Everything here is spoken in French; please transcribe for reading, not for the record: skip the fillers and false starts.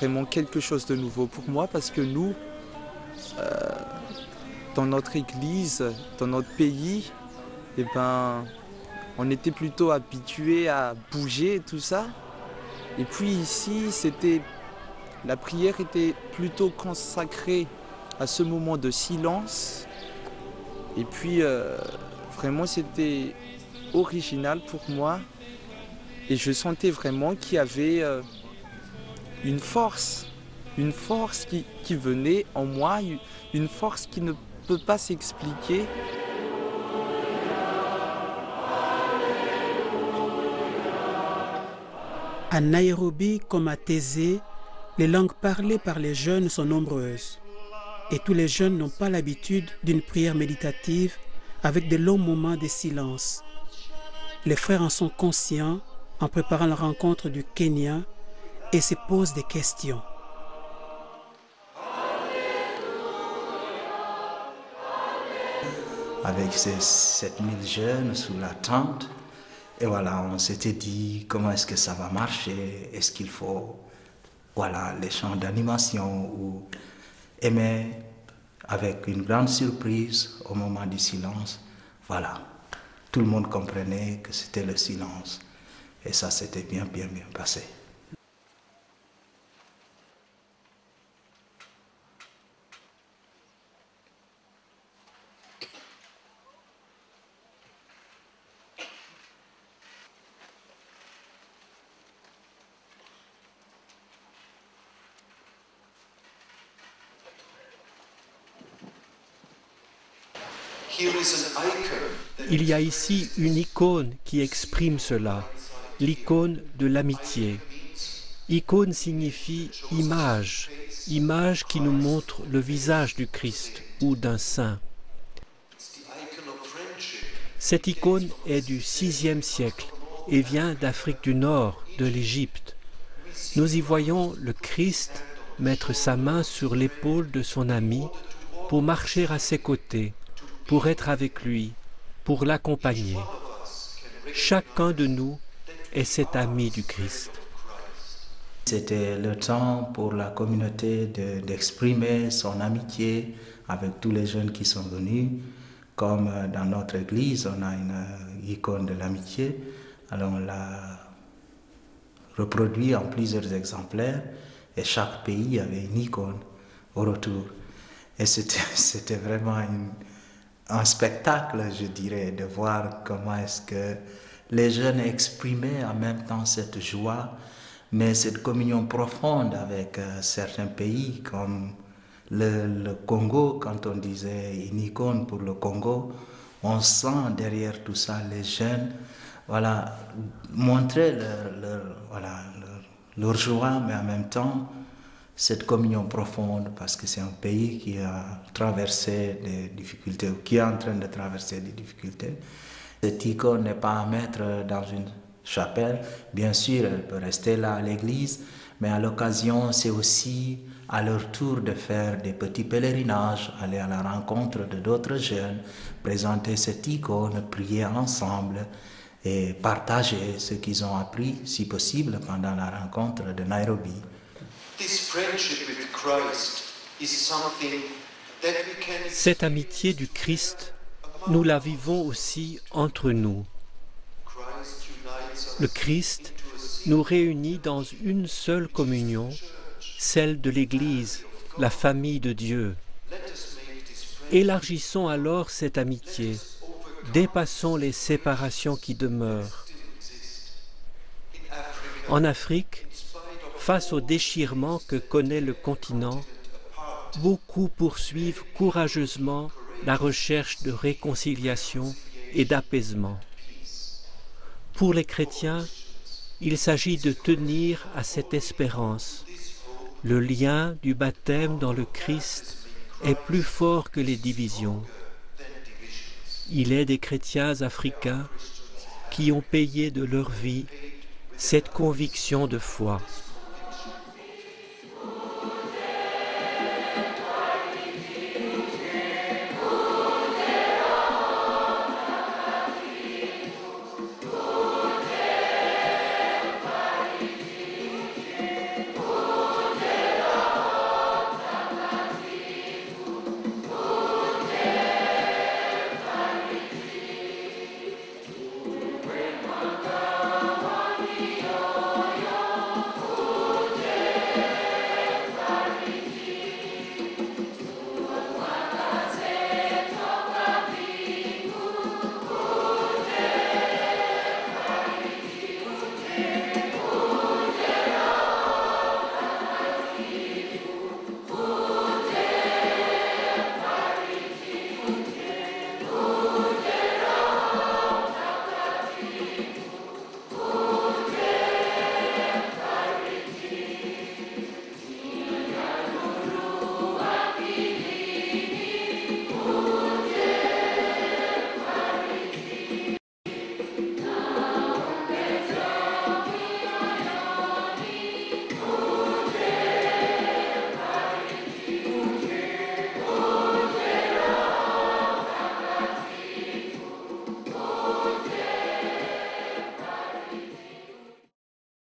vraiment quelque chose de nouveau pour moi parce que nous, dans notre église, dans notre pays, eh ben, on était plutôt habitués à bouger et tout ça. Et puis ici, la prière était plutôt consacrée à ce moment de silence. Et puis, vraiment, c'était original pour moi. Et je sentais vraiment qu'il y avait une force qui venait en moi, une force qui ne peut pas s'expliquer. À Nairobi comme à Thésée, les langues parlées par les jeunes sont nombreuses. Et tous les jeunes n'ont pas l'habitude d'une prière méditative avec de longs moments de silence. Les frères en sont conscients en préparant la rencontre du Kenya et se posent des questions. Avec ces 7000 jeunes sous la tente, et voilà, on s'était dit comment est-ce que ça va marcher, est-ce qu'il faut, voilà, les chants d'animation ou aimer avec une grande surprise au moment du silence, voilà, tout le monde comprenait que c'était le silence et ça s'était bien passé. Il y a ici une icône qui exprime cela, l'icône de l'amitié. Icône signifie image, image qui nous montre le visage du Christ ou d'un saint. Cette icône est du VIe siècle et vient d'Afrique du Nord, de l'Égypte. Nous y voyons le Christ mettre sa main sur l'épaule de son ami pour marcher à ses côtés, pour être avec lui, pour l'accompagner. Chacun de nous est cet ami du Christ. C'était le temps pour la communauté d'exprimer son amitié avec tous les jeunes qui sont venus. Comme dans notre église, on a une icône de l'amitié. Alors on l'a reproduit en plusieurs exemplaires et chaque pays avait une icône au retour. Et c'était vraiment un spectacle, je dirais, de voir comment est-ce que les jeunes exprimaient en même temps cette joie, mais cette communion profonde avec certains pays comme le Congo. Quand on disait une icône pour le Congo, on sent derrière tout ça les jeunes, voilà, montrer leur joie, mais en même temps cette communion profonde, parce que c'est un pays qui a traversé des difficultés, ou qui est en train de traverser des difficultés. Cette icône n'est pas à mettre dans une chapelle, bien sûr, elle peut rester là à l'église, mais à l'occasion, c'est aussi à leur tour de faire des petits pèlerinages, aller à la rencontre de d'autres jeunes, présenter cette icône, prier ensemble et partager ce qu'ils ont appris, si possible, pendant la rencontre de Nairobi. Cette amitié du Christ, nous la vivons aussi entre nous. Le Christ nous réunit dans une seule communion, celle de l'Église, la famille de Dieu. Élargissons alors cette amitié, dépassons les séparations qui demeurent. En Afrique, face au déchirement que connaît le continent, beaucoup poursuivent courageusement la recherche de réconciliation et d'apaisement. Pour les chrétiens, il s'agit de tenir à cette espérance. Le lien du baptême dans le Christ est plus fort que les divisions. Il est des chrétiens africains qui ont payé de leur vie cette conviction de foi.